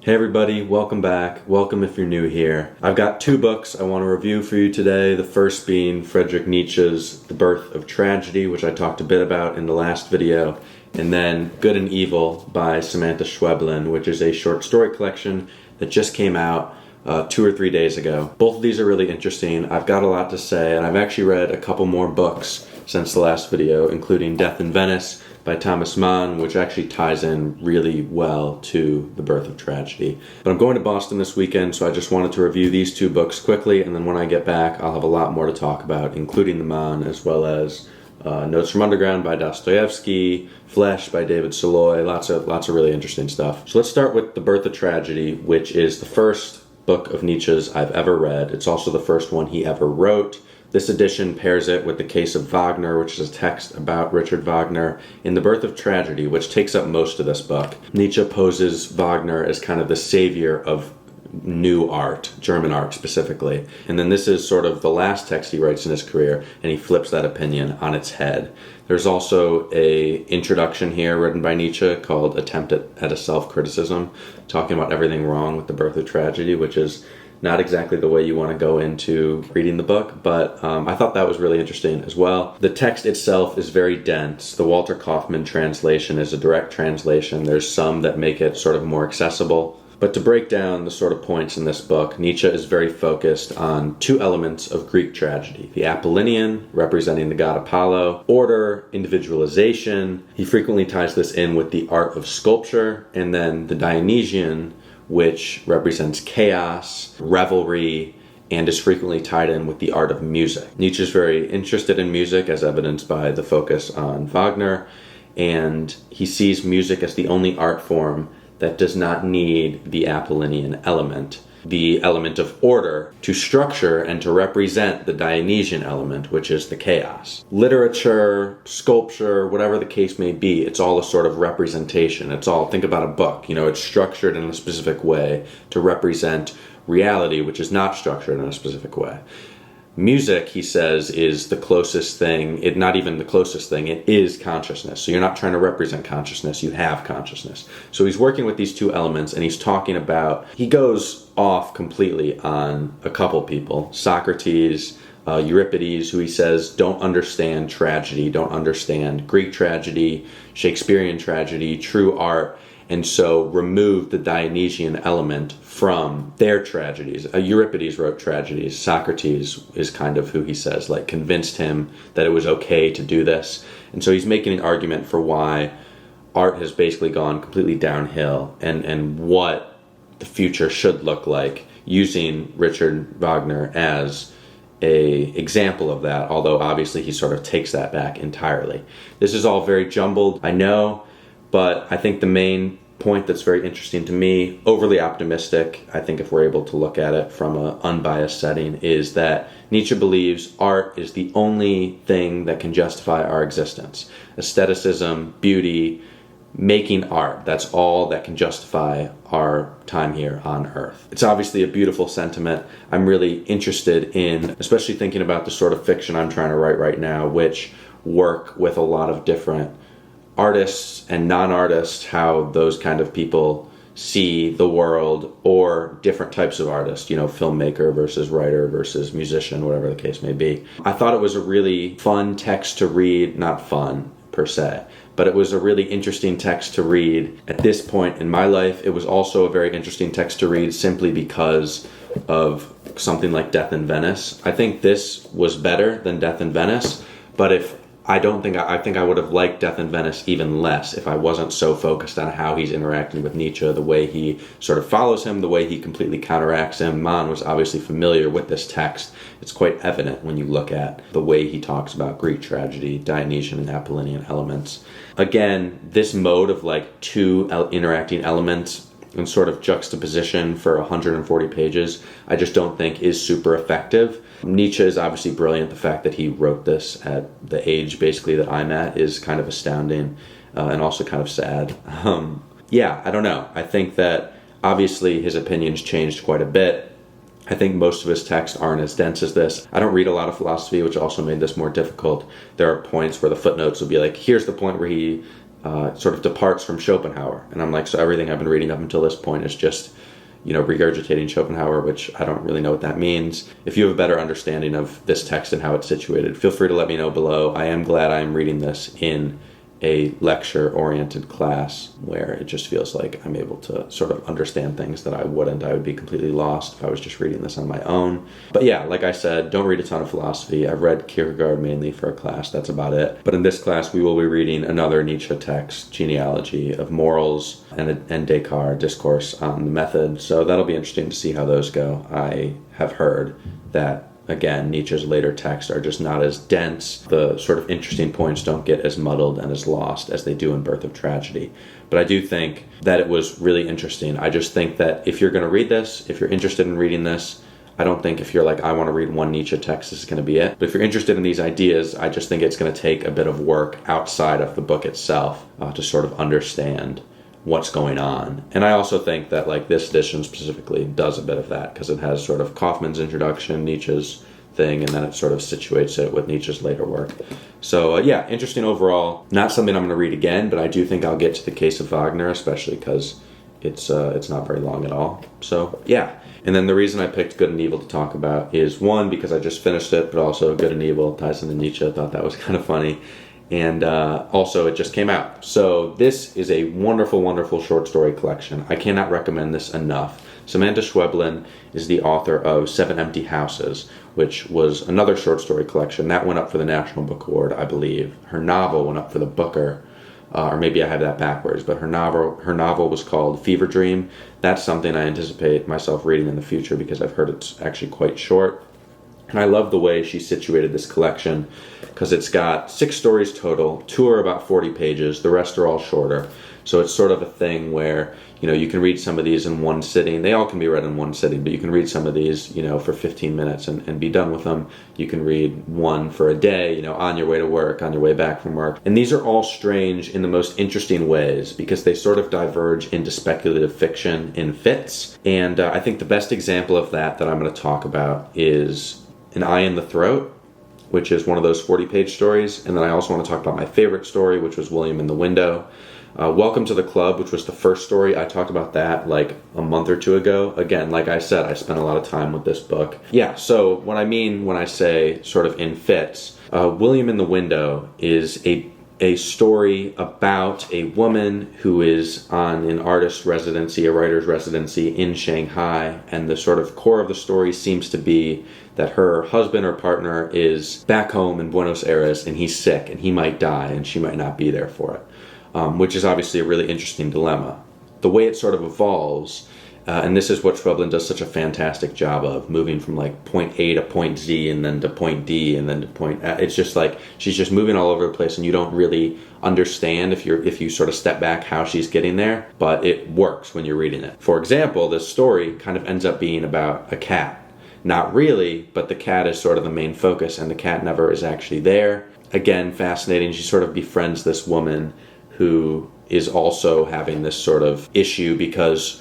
Hey everybody, welcome back. Welcome if you're new here. I've got two books I want to review for you today. The first being Friedrich Nietzsche's The Birth of Tragedy, which I talked a bit about in the last video, and then Good and Evil by Samanta Schweblin, which is a short story collection that just came out 2 or 3 days ago. Both of these are really interesting. I've got a lot to say, and I've actually read a couple more books since the last video, including Death in Venice by Thomas Mann, which actually ties in really well to The Birth of Tragedy. But I'm going to Boston this weekend, so I just wanted to review these two books quickly, and then when I get back, I'll have a lot more to talk about, including the Mann, as well as Notes from Underground by Dostoevsky, Flesh by David Soloy, lots of really interesting stuff. So let's start with The Birth of Tragedy, which is the first book of Nietzsche's I've ever read. It's also the first one he ever wrote. This edition pairs it with The Case of Wagner, which is a text about Richard Wagner in The Birth of Tragedy, which takes up most of this book. Nietzsche poses Wagner as kind of the savior of new art, German art specifically. And then this is sort of the last text he writes in his career, and he flips that opinion on its head. There's also an introduction here written by Nietzsche called Attempt at a Self-Criticism, talking about everything wrong with The Birth of Tragedy, which is not exactly the way you want to go into reading the book, but I thought that was really interesting as well. The text itself is very dense. The Walter Kaufmann translation is a direct translation. There's some that make it sort of more accessible. But to break down the sort of points in this book, Nietzsche is very focused on two elements of Greek tragedy. The Apollonian, representing the god Apollo, order, individualization. He frequently ties this in with the art of sculpture, and then the Dionysian, which represents chaos, revelry, and is frequently tied in with the art of music. Nietzsche is very interested in music, as evidenced by the focus on Wagner, and he sees music as the only art form that does not need the Apollonian element, the element of order, to structure and to represent the Dionysian element, which is the chaos. Literature, sculpture, whatever the case may be, it's all a sort of representation. It's all, think about a book, it's structured in a specific way to represent reality, which is not structured in a specific way. Music, he says, is the closest thing, not even the closest thing, it is consciousness. So you're not trying to represent consciousness, you have consciousness. So he's working with these two elements, and he's talking about, he goes off completely on a couple people, Socrates, Euripides, who he says don't understand tragedy, don't understand Greek tragedy, Shakespearean tragedy, true art, and so remove the Dionysian element from their tragedies. Euripides wrote tragedies. Socrates is kind of who he says, convinced him that it was okay to do this. And so he's making an argument for why art has basically gone completely downhill and what the future should look like, using Richard Wagner as an example of that, although obviously he sort of takes that back entirely. This is all very jumbled, I know, but I think the main point that's very interesting to me, overly optimistic, I think if we're able to look at it from an unbiased setting, is that Nietzsche believes art is the only thing that can justify our existence. Aestheticism, beauty, making art, that's all that can justify our time here on Earth. It's obviously a beautiful sentiment. I'm really interested in, especially thinking about the sort of fiction I'm trying to write right now, which work with a lot of different artists and non-artists, how those kind of people see the world, or different types of artists, filmmaker versus writer versus musician, whatever the case may be. I thought it was a really fun text to read, not fun per se, but it was a really interesting text to read at this point in my life. It was also a very interesting text to read simply because of something like Death in Venice. I think this was better than Death in Venice, but I think I would have liked Death in Venice even less if I wasn't so focused on how he's interacting with Nietzsche, the way he sort of follows him, the way he completely counteracts him. Mann was obviously familiar with this text. It's quite evident when you look at the way he talks about Greek tragedy, Dionysian and Apollonian elements. Again, this mode of two interacting elements and sort of juxtaposition for 140 pages, I just don't think is super effective. Nietzsche is obviously brilliant. The fact that he wrote this at the age basically that I'm at is kind of astounding and also kind of sad. I don't know. I think that obviously his opinions changed quite a bit. I think most of his texts aren't as dense as this. I don't read a lot of philosophy, which also made this more difficult. There are points where the footnotes will be here's the point where he sort of departs from Schopenhauer. And I'm like, so everything I've been reading up until this point is just, regurgitating Schopenhauer, which I don't really know what that means. If you have a better understanding of this text and how it's situated, feel free to let me know below. I am glad I am reading this in a lecture-oriented class where it just feels like I'm able to sort of understand things that I would be completely lost if I was just reading this on my own. But yeah, like I said, don't read a ton of philosophy. I've read Kierkegaard mainly for a class, that's about it. But in this class, we will be reading another Nietzsche text, Genealogy of Morals, and Descartes, Discourse on the Method. So that'll be interesting to see how those go. I have heard that again, Nietzsche's later texts are just not as dense. The sort of interesting points don't get as muddled and as lost as they do in Birth of Tragedy. But I do think that it was really interesting. I just think that if you're going to read this, if you're interested in reading this, I don't think if you're like, I want to read one Nietzsche text, this is going to be it. But if you're interested in these ideas, I just think it's going to take a bit of work outside of the book itself to sort of understand what's going on. And I also think that like this edition specifically does a bit of that because it has sort of Kaufman's introduction, Nietzsche's thing, and then it sort of situates it with Nietzsche's later work. So yeah, interesting overall. Not something I'm going to read again, but I do think I'll get to the Case of Wagner, especially because it's not very long at all. So yeah. And then the reason I picked Good and Evil to talk about is one, because I just finished it, but also Good and Evil ties into Nietzsche. I thought that was kind of funny. And also, it just came out. So this is a wonderful, wonderful short story collection. I cannot recommend this enough. Samanta Schweblin is the author of Seven Empty Houses, which was another short story collection. That went up for the National Book Award, I believe. Her novel went up for the Booker, or maybe I have that backwards, but her novel was called Fever Dream. That's something I anticipate myself reading in the future because I've heard it's actually quite short. And I love the way she situated this collection because it's got 6 stories total. 2 are about 40 pages. The rest are all shorter. So it's sort of a thing where, you can read some of these in one sitting. They all can be read in one sitting, but you can read some of these, for 15 minutes and be done with them. You can read one for a day, on your way to work, on your way back from work. And these are all strange in the most interesting ways because they sort of diverge into speculative fiction in fits. And I think the best example of that I'm going to talk about is An Eye in the Throat, which is one of those 40-page stories. And then I also want to talk about my favorite story, which was William in the Window. Welcome to the Club, which was the first story. I talked about that like a month or 2 ago. Again, like I said, I spent a lot of time with this book. Yeah, so what I mean when I say sort of in fits, William in the Window is a story about a woman who is on an artist residency, a writer's residency in Shanghai, and the sort of core of the story seems to be that her husband or partner is back home in Buenos Aires and he's sick and he might die and she might not be there for it, which is obviously a really interesting dilemma. The way it sort of evolves, and this is what Schweblin does such a fantastic job of, moving from like point A to point Z and then to point D and then to point it's just like she's just moving all over the place and you don't really understand if you sort of step back how she's getting there, but it works when you're reading it. For example, this story kind of ends up being about a cat. Not really, but the cat is sort of the main focus and the cat never is actually there. Again, fascinating. She sort of befriends this woman who is also having this sort of issue because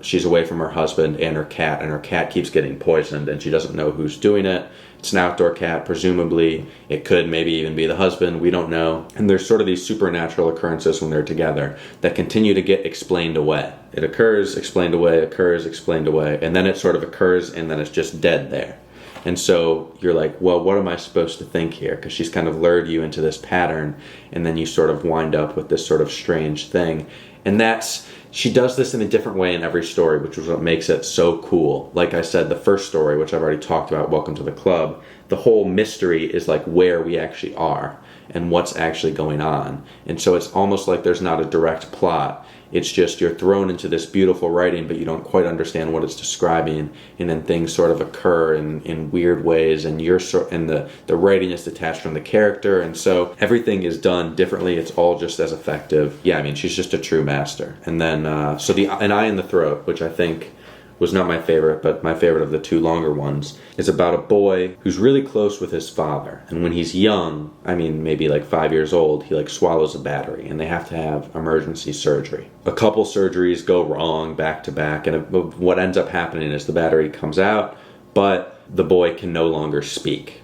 she's away from her husband and her cat keeps getting poisoned and she doesn't know who's doing it. It's an outdoor cat, presumably. It could maybe even be the husband, we don't know. And there's sort of these supernatural occurrences when they're together that continue to get explained away. It occurs, explained away, occurs, explained away, and then it sort of occurs and then it's just dead there. And so you're like, well, what am I supposed to think here? Because she's kind of lured you into this pattern, and then you sort of wind up with this sort of strange thing. And she does this in a different way in every story, which is what makes it so cool. Like I said, the first story, which I've already talked about, Welcome to the Club, the whole mystery is like where we actually are and what's actually going on. And so it's almost like there's not a direct plot. It's just you're thrown into this beautiful writing, but you don't quite understand what it's describing, and then things sort of occur in weird ways, and the writing is detached from the character, and so everything is done differently. It's all just as effective. Yeah, I mean, she's just a true master. And then An Eye in the Throat, which I think was not my favorite, but my favorite of the 2 longer ones, is about a boy who's really close with his father. And when he's young, I mean maybe like 5 years old, he like swallows a battery and they have to have emergency surgery. A couple surgeries go wrong back to back, and what ends up happening is the battery comes out, but the boy can no longer speak.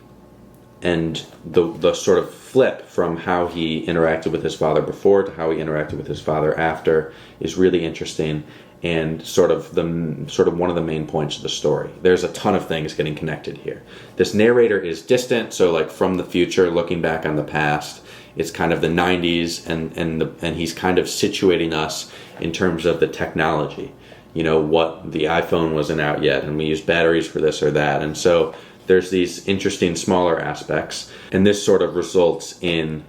And the sort of flip from how he interacted with his father before to how he interacted with his father after is really interesting, and sort of one of the main points of the story. There's a ton of things getting connected here. This narrator is distant, so like from the future, looking back on the past. It's kind of the 90s, and he's kind of situating us in terms of the technology. You know, what the iPhone wasn't out yet, and we used batteries for this or that. And so there's these interesting smaller aspects, and this sort of results in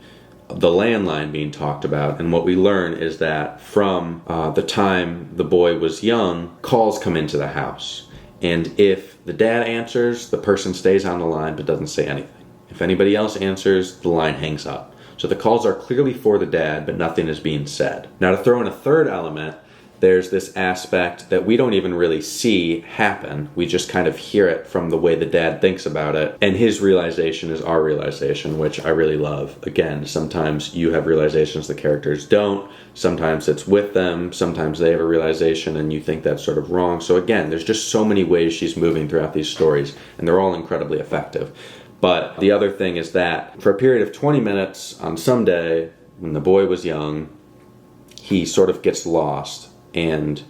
the landline being talked about. And what we learn is that from the time the boy was young, calls come into the house. And if the dad answers, the person stays on the line but doesn't say anything. If anybody else answers, the line hangs up. So the calls are clearly for the dad, but nothing is being said. Now, to throw in a third element, there's this aspect that we don't even really see happen. We just kind of hear it from the way the dad thinks about it. And his realization is our realization, which I really love. Again, sometimes you have realizations the characters don't. Sometimes it's with them. Sometimes they have a realization and you think that's sort of wrong. So again, there's just so many ways she's moving throughout these stories, and they're all incredibly effective. But the other thing is that for a period of 20 minutes on some day, when the boy was young, he sort of gets lost, and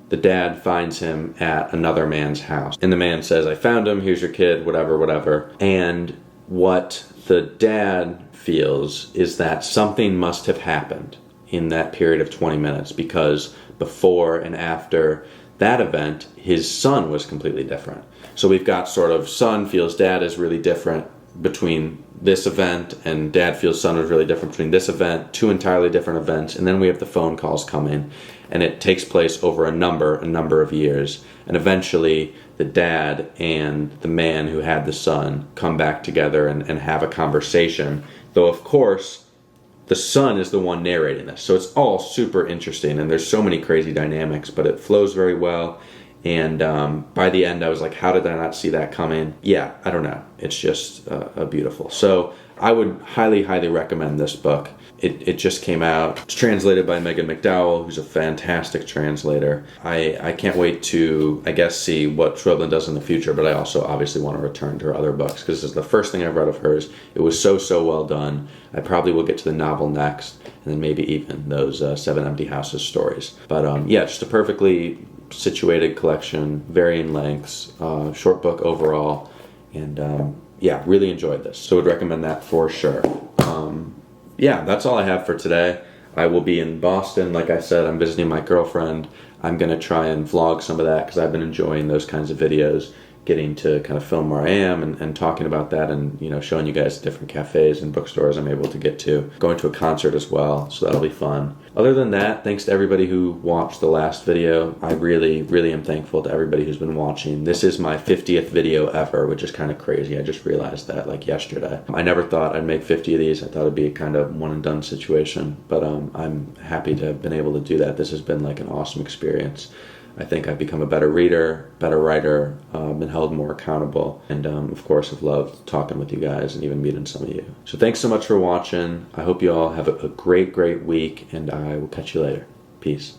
the dad finds him at another man's house. And the man says, "I found him, here's your kid," whatever, whatever. And what the dad feels is that something must have happened in that period of 20 minutes, because before and after that event, his son was completely different. So we've got sort of son feels dad is really different between this event, and dad feels son is really different between this event, two entirely different events. And then we have the phone calls come in, and it takes place over a number of years. And eventually the dad and the man who had the son come back together and have a conversation. Though, of course, the son is the one narrating this. So it's all super interesting, and there's so many crazy dynamics, but it flows very well. And by the end, I was like, how did I not see that coming? Yeah, I don't know. It's just beautiful. So I would highly, highly recommend this book. It just came out. It's translated by Megan McDowell, who's a fantastic translator. I can't wait to, I guess, see what Schweblin does in the future, but I also obviously want to return to her other books, because this is the first thing I've read of hers. It was so well done. I probably will get to the novel next, and then maybe even those 7 Empty Houses stories. But yeah, just a perfectly situated collection, varying lengths, short book overall, and yeah, really enjoyed this. So would recommend that for sure. Yeah, that's all I have for today. I will be in Boston. Like I said, I'm visiting my girlfriend. I'm going to try and vlog some of that, because I've been enjoying those kinds of videos, getting to kind of film where I am and talking about that, and, you know, showing you guys different cafes and bookstores I'm able to get to. Going to a concert as well, so that'll be fun. Other than that, thanks to everybody who watched the last video. I really, really am thankful to everybody who's been watching. This is my 50th video ever, which is kind of crazy. I just realized that like yesterday. I never thought I'd make 50 of these. I thought it'd be a kind of one and done situation, but I'm happy to have been able to do that. This has been like an awesome experience. I think I've become a better reader, better writer, been held more accountable, and of course I've loved talking with you guys and even meeting some of you. So thanks so much for watching. I hope you all have a great week, and I will catch you later. Peace.